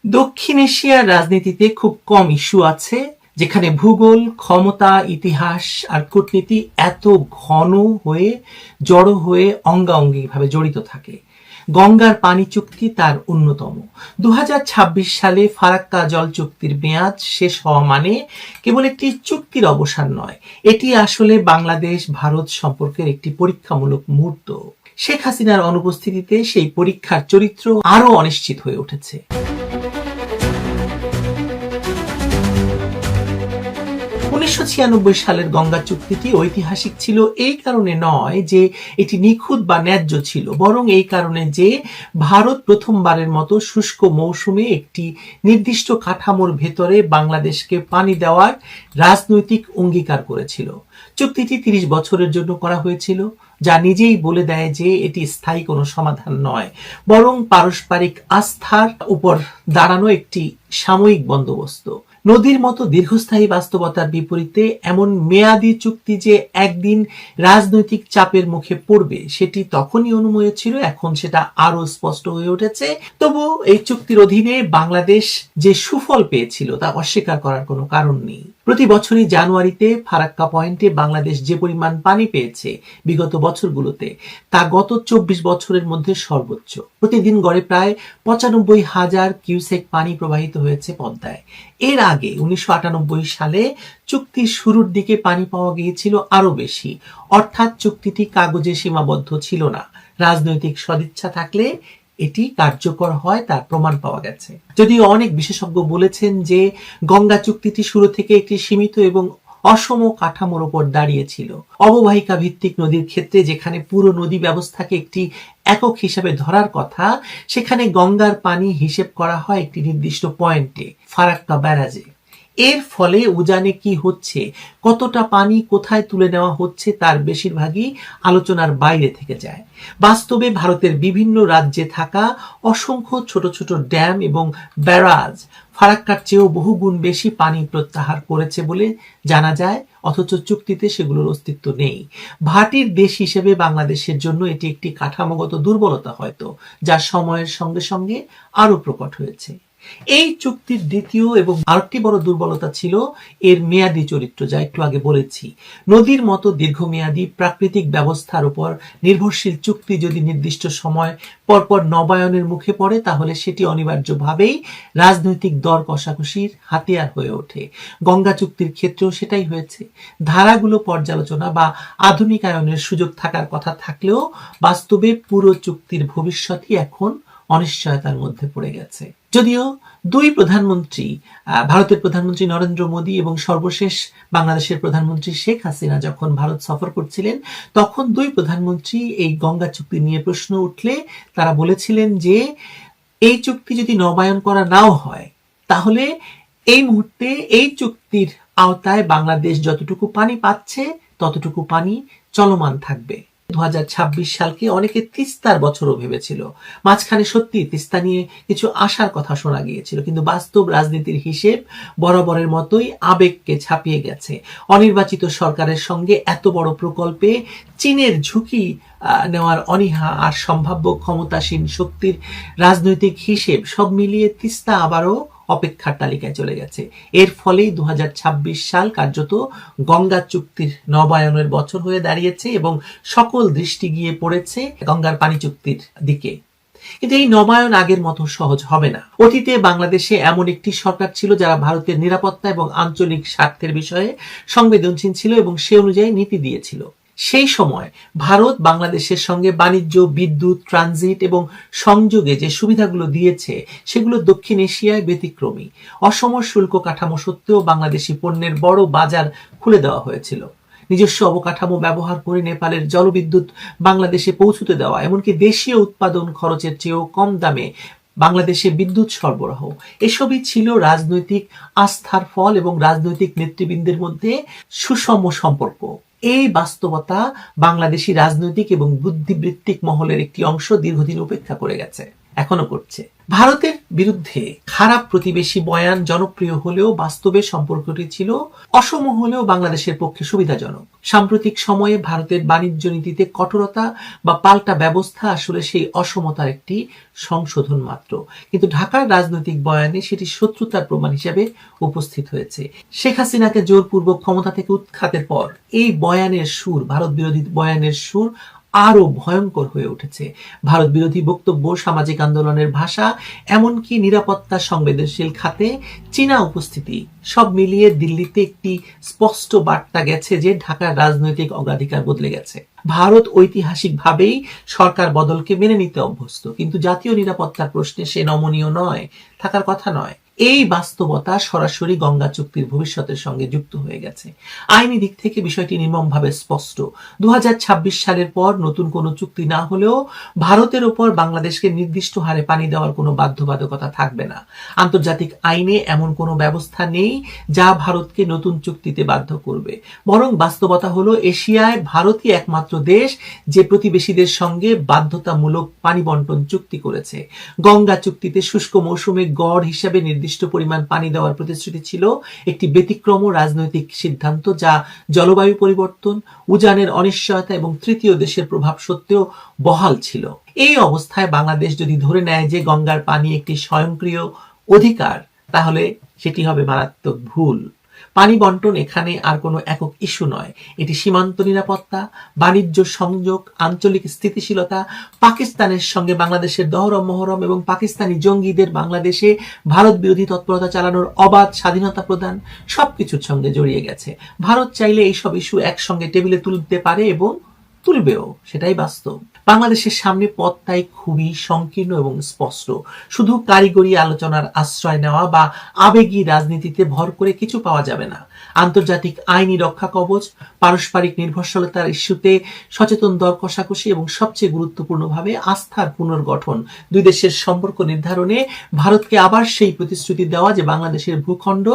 দক্ষিণ এশিয়ার রাজনীতিতে খুব কম ইস্যু আছে যেখানে ভূগোল, ক্ষমতা, ইতিহাস আর কূটনীতি এত ঘন হয়ে জড়ো হয়ে অঙ্গাঅঙ্গিভাবে জড়িত থাকে। গঙ্গার পানি চুক্তি তার অন্যতম। 2026 সালে ফারাক্কা জল চুক্তির মেয়াদ শেষ হওয়া মানে কেবল একটি চুক্তির অবসান নয়, এটি আসলে বাংলাদেশ ভারত সম্পর্কের একটি পরীক্ষামূলক মুহূর্ত। শেখ হাসিনার অনুপস্থিতিতে সেই পরীক্ষার চরিত্র আরো অনিশ্চিত হয়ে উঠেছে। 1996 সালের গঙ্গা চুক্তিটি ঐতিহাসিক ছিল এই কারণে নয় যে এটি নিখুঁত বা ন্যায্য ছিল, বরং এই কারণে যে ভারত প্রথমবারের মতো শুষ্ক মৌসুমে একটি নির্দিষ্ট কাঠামোর ভেতরে বাংলাদেশকে পানি দেওয়ার রাজনৈতিক অঙ্গীকার করেছিল। চুক্তিটি 30 বছরের জন্য করা হয়েছিল, যা নিজেই বলে দেয় যে এটি স্থায়ী কোনো সমাধান নয়, বরং পারস্পরিক আস্থার উপর দাঁড়ানো একটি সাময়িক বন্দোবস্ত। নদীর মতো দীর্ঘস্থায়ী বাস্তবতার বিপরীতে এমন মেয়াদি চুক্তি যে একদিন রাজনৈতিক চাপের মুখে পড়বে সেটি তখনই অনুমেয় ছিল, এখন সেটা আরো স্পষ্ট হয়ে উঠেছে। তবু এই চুক্তির অধীনে বাংলাদেশ যে সুফল পেয়েছিল তা অস্বীকার করার কোনো কারণ নেই। প্রতি বছরই জানুয়ারিতে ফারাক্কা পয়েন্টে বাংলাদেশ যে পরিমাণ পানি পেয়েছে বিগত বছরগুলোতে তা গত 24 বছরের মধ্যে সর্বোচ্চ। প্রতিদিন গড়ে প্রায় 95,000 কিউসেক পানি প্রবাহিত হয়েছে পদ্মায়। এর আগে 1998 সালে চুক্তির শুরুর দিকে পানি পাওয়া গিয়েছিল আরো বেশি, অর্থাৎ চুক্তিটি কাগজে সীমাবদ্ধ ছিল না। রাজনৈতিক সদিচ্ছা থাকলে এটি কার্যকর হয় তার প্রমাণ পাওয়া গেছে। যদিও অনেক বিশেষজ্ঞ বলেছেন যে গঙ্গা চুক্তিটি শুরু থেকে একটি সীমিত এবং অসম কাঠামোর উপর দাঁড়িয়েছিল। অববাহিকা ভিত্তিক নদীর ক্ষেত্রে যেখানে পুরো নদী ব্যবস্থাকে একটি একক হিসাবে ধরার কথা, সেখানে গঙ্গার পানি হিসেব করা হয় একটি নির্দিষ্ট পয়েন্টে, ফারাক্কা ব্যারাজে। এর ফলে উজানে কি হচ্ছে, কতটা পানি কোথায় তুলে নেওয়া হচ্ছে তার বেশিরভাগই আলোচনার বাইরে থেকে যায়। বাস্তবে ভারতের বিভিন্ন রাজ্যে থাকা অসংখ্য ছোট ছোট ড্যাম এবং ব্যারাজ ফারাক্কার চেয়েও বহুগুণ বেশি পানি প্রত্যাহার করেছে বলে জানা যায়, অথচ চুক্তিতে সেগুলোর অস্তিত্ব নেই। ভাটির দেশ হিসেবে বাংলাদেশের জন্য এটি একটি কাঠামোগত দুর্বলতা হয়তো, যা সময়ের সঙ্গে সঙ্গে আরো প্রকট হয়েছে। এই চুক্তির দ্বিতীয় এবং আরেকটি বড় দুর্বলতা ছিল এর মেয়াদী চরিত্র, যা একটু আগে বলেছি। নদীর মতো দীর্ঘমেয়াদী প্রাকৃতিক ব্যবস্থার উপর নির্ভরশীল চুক্তি যদি নির্দিষ্ট সময় পরপর নবায়নের মুখে পড়ে তাহলে সেটি অনিবার্যভাবেই রাজনৈতিক দর কষাকষির হাতিয়ার হয়ে ওঠে। গঙ্গা চুক্তির ক্ষেত্রেও সেটাই হয়েছে। ধারাগুলো পর্যালোচনা বা আধুনিকায়নের সুযোগ থাকার কথা থাকলেও বাস্তবে পুরো চুক্তির ভবিষ্যৎই এখন অনিশ্চয়তার মধ্যে পড়ে গেছে। যদিও দুই প্রধানমন্ত্রী, ভারতের প্রধানমন্ত্রী নরেন্দ্র মোদী এবং সর্বশেষ বাংলাদেশের প্রধানমন্ত্রী শেখ হাসিনা যখন ভারত সফর করছিলেন, তখন দুই প্রধানমন্ত্রী এই গঙ্গা চুক্তি নিয়ে প্রশ্ন উঠলে তারা বলেছিলেন যে এই চুক্তি যদি নবায়ন করা নাও হয় তাহলে এই মুহূর্তে এই চুক্তির আওতায় বাংলাদেশ যতটুকু পানি পাচ্ছে ততটুকু পানি চলমান থাকবে। 2026 সালকে অনেকে তিস্তার বছরও ভেবেছিল। মাঝখানে সত্যি তিস্তা নিয়ে কিছু আশার কথা শোনা গিয়েছিল, কিন্তু বাস্তব রাজনীতির হিসেব বরাবরের মতোই আবেগকে ছাপিয়ে গেছে। অনির্বাচিত সরকারের সঙ্গে এত বড় প্রকল্পে চীনের ঝুঁকি নেওয়ার অনীহা আর সম্ভাব্য ক্ষমতাসীন শক্তির রাজনৈতিক হিসেব সব মিলিয়ে তিস্তা আবারও অপেক্ষার তালিকায় চলে গেছে। এর ফলেই 2026 সাল কার্যত গঙ্গা চুক্তির নবায়নের বছর হয়ে দাঁড়িয়েছে এবং সকল দৃষ্টি গিয়ে পড়েছে গঙ্গার পানি চুক্তির দিকে। কিন্তু এই নবায়ন আগের মতো সহজ হবে না। অতীতে বাংলাদেশে এমন একটি সরকার ছিল যারা ভারতের নিরাপত্তা এবং আঞ্চলিক স্বার্থের বিষয়ে সংবেদনশীল ছিল এবং সে অনুযায়ী নীতি দিয়েছিল। সেই সময় ভারত বাংলাদেশের সঙ্গে বাণিজ্য, বিদ্যুৎ, ট্রানজিট এবং সংযোগে যে সুবিধাগুলো দিয়েছে সেগুলো দক্ষিণ এশিয়ায় ব্যতিক্রমী। অসম শুল্ক কাঠামো সত্ত্বেও বাংলাদেশি পণ্যের বড় বাজার খুলে দেওয়া হয়েছিল। নিজস্ব অবকাঠামো ব্যবহার করে নেপালের জলবিদ্যুৎ বাংলাদেশে পৌঁছতে দেওয়া, এমনকি দেশীয় উৎপাদন খরচের চেয়েও কম দামে বাংলাদেশে বিদ্যুৎ সরবরাহ, এসবই ছিল রাজনৈতিক আস্থার ফল এবং রাজনৈতিক নেতৃবৃন্দের মধ্যে সুষম সম্পর্ক। এই বাস্তবতা বাংলাদেশি রাজনৈতিক এবং বুদ্ধিবৃত্তিক মহলের একটি অংশ দীর্ঘদিন উপেক্ষা করে গেছে। এখনো করছে। ভারতের বিরুদ্ধে খারাপ প্রতিবেশী বয়ান জনপ্রিয় হলেও বাস্তবে সম্পর্কটি ছিল অসম হলেও বাংলাদেশের পক্ষে সুবিধাজনক। সাম্প্রতিক সময়ে ভারতের বাণিজ্য নীতিতে কঠোরতা বা পাল্টা ব্যবস্থা আসলে সেই অসমতার একটি সংশোধন মাত্র, কিন্তু ঢাকার রাজনৈতিক বয়ানে সেটি শত্রুতার প্রমাণ হিসেবে উপস্থিত হয়েছে। শেখ হাসিনাকে জোরপূর্বক ক্ষমতা থেকে উৎখাতের পর এই বয়ানের সুর, ভারত বিরোধী বয়ানের সুর আরো ভয়ঙ্কর হয়ে উঠেছে। ভারত বিরোধী বক্তব্য, সামাজিক আন্দোলনের ভাষা, এমনকি নিরাপত্তা সংবেদনশীল খাতে চীনা উপস্থিতি, সব মিলিয়ে দিল্লিতে একটি স্পষ্ট বার্তা গেছে যে ঢাকার রাজনৈতিক অগ্রাধিকার বদলে গেছে। ভারত ঐতিহাসিকভাবেই সরকার বদলকে মেনে নিতে অভ্যস্ত, কিন্তু জাতীয় নিরাপত্তার প্রশ্নে সে নমনীয় নয়, থাকার কথা নয়। এই বাস্তবতা সরাসরি গঙ্গা চুক্তির ভবিষ্যতের সঙ্গে যুক্ত হয়ে গেছে। আইনি দিক থেকে বিষয়টি নির্মমভাবে স্পষ্ট। 2026 সালের পর নতুন কোনো চুক্তি না হলেও ভারতের উপর বাংলাদেশকে নির্দিষ্ট হারে পানি দেওয়ার কোনো বাধ্যবাধকতা থাকবে না। আন্তর্জাতিক আইনে এমন কোনো ব্যবস্থা নেই যা ভারতকে নতুন চুক্তিতে বাধ্য করবে। বরং বাস্তবতা হলো এশিয়ায় ভারতই একমাত্র দেশ যে প্রতিবেশীদের সঙ্গে বাধ্যতামূলক পানি বন্টন চুক্তি করেছে। গঙ্গা চুক্তিতে শুষ্ক মৌসুমে গড় হিসাবে নির্দিষ্ট পরিমাণ পানি দেওয়ার প্রতিশ্রুতি ছিল একটি ব্যতিক্রম রাজনৈতিক সিদ্ধান্ত, যা জলবায়ু পরিবর্তন, উজানের অনিশ্চয়তা এবং তৃতীয় দেশের প্রভাব সত্ত্বেও বহাল ছিল। এই অবস্থায় বাংলাদেশ যদি ধরে নেয় যে গঙ্গার পানি একটি স্বয়ংক্রিয় অধিকার, তাহলে সেটি হবে মারাত্মক ভুল। পানি বন্টন এখানে আর কোনো একক ইস্যু নয়, এটি সীমান্ত নিরাপত্তা, বাণিজ্য সংযোগ, আঞ্চলিক স্থিতিশীলতা, পাকিস্তানের সঙ্গে বাংলাদেশের দহরম মহরম এবং পাকিস্তানি জঙ্গিদের বাংলাদেশে ভারত বিরোধী তৎপরতা চালানোর অবাধ স্বাধীনতা প্রদান, সবকিছুর সঙ্গে জড়িয়ে গেছে। ভারত চাইলে এইসব ইস্যু একসঙ্গে টেবিলে তুলতে পারে এবং তুলবেও, সেটাই বাস্তব। বাংলাদেশের সামনে পথ তাই খুবই সংকীর্ণ এবং স্পষ্ট। শুধু কারিগরি আলোচনার আশ্রয় নেওয়া বা আবেগী রাজনীতিতে ভর করে কিছু পাওয়া যাবে না। আন্তর্জাতিক আইনি রক্ষা কবচ, পারস্পরিক নির্ভরশীলতার ইস্যুতে সচেতন দর কষাকষি এবং সবচেয়ে গুরুত্বপূর্ণভাবে আস্থার পুনর্গঠন, দুই দেশের সম্পর্ক নির্ধারণে ভারতকে আবার সেই প্রতিশ্রুতি দেওয়া যে বাংলাদেশের ভূখণ্ড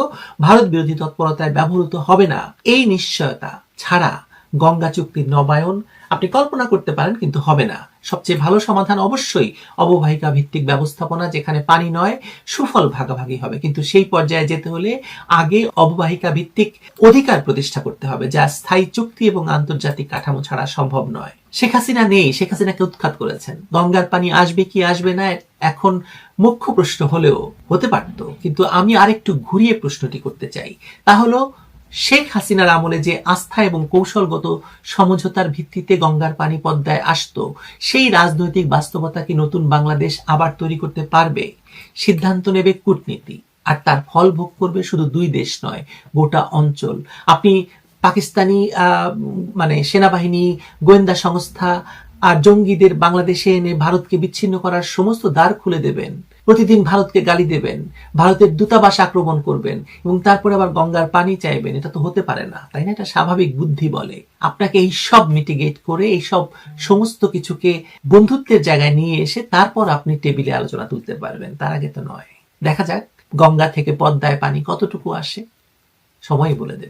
ভারত বিরোধী তৎপরতায় ব্যবহৃত হবে না। এই নিশ্চয়তা ছাড়া গঙ্গা চুক্তির নবায়ন আপনি কল্পনা করতে পারেন, কিন্তু হবে না। সবচেয়ে ভালো সমাধান অবশ্যই অববাহিকা ভিত্তিক ব্যবস্থাপনা, যেখানে পানি নয় সুফল ভাগাভাগি হবে, কিন্তু সেই পর্যায়ে যেতে হলে আগে অববাহিকা ভিত্তিক অধিকার প্রতিষ্ঠা করতে হবে, যা স্থায়ী চুক্তি এবং আন্তর্জাতিক কাঠামো ছাড়া সম্ভব নয়। শেখ হাসিনা নেই, শেখ হাসিনাকে উৎখাত করেছেন। গঙ্গার পানি আসবে কি আসবে না এখন মুখ্য প্রশ্ন হলেও হতে পারত, কিন্তু আমি আরেকটু ঘুরিয়ে প্রশ্নটি করতে চাই। তা হলো, শেখ হাসিনার আমলে যে আস্থা এবং কৌশলগত সমঝোতার ভিত্তিতে গঙ্গার পানি পদ্মায় আসতো, সেই রাজনৈতিক বাস্তবতা কি নতুন বাংলাদেশ আবার তৈরি করতে পারবে? সিদ্ধান্ত নেবে কূটনীতি, আর তার ফল ভোগ করবে শুধু দুই দেশ নয়, গোটা অঞ্চল। আপনি পাকিস্তানি সেনাবাহিনী, গোয়েন্দা সংস্থা আর জঙ্গিদের বাংলাদেশে এনে ভারতকে বিচ্ছিন্ন করার সমস্ত দ্বার খুলে দেবেন, প্রতিদিন ভারতকে গালি দেবেন, ভারতের দূতাবাস আক্রমণ করবেন এবং তারপরে আবার গঙ্গার পানি চাইবেন। এটা তো হতে পারে না, তাই না? এটা স্বাভাবিক বুদ্ধি বলে। আপনাকে এই সব মিটিগেট করে এই সব সমস্ত কিছুকে বন্ধুত্বের জায়গায় নিয়ে এসে তারপর আপনি টেবিলে আলোচনা তুলতে পারবেন, তার আগে তো নয়। দেখা যাক গঙ্গা থেকে পদ্মায় পানি কতটুকু আসে, সময় বলে দেবে।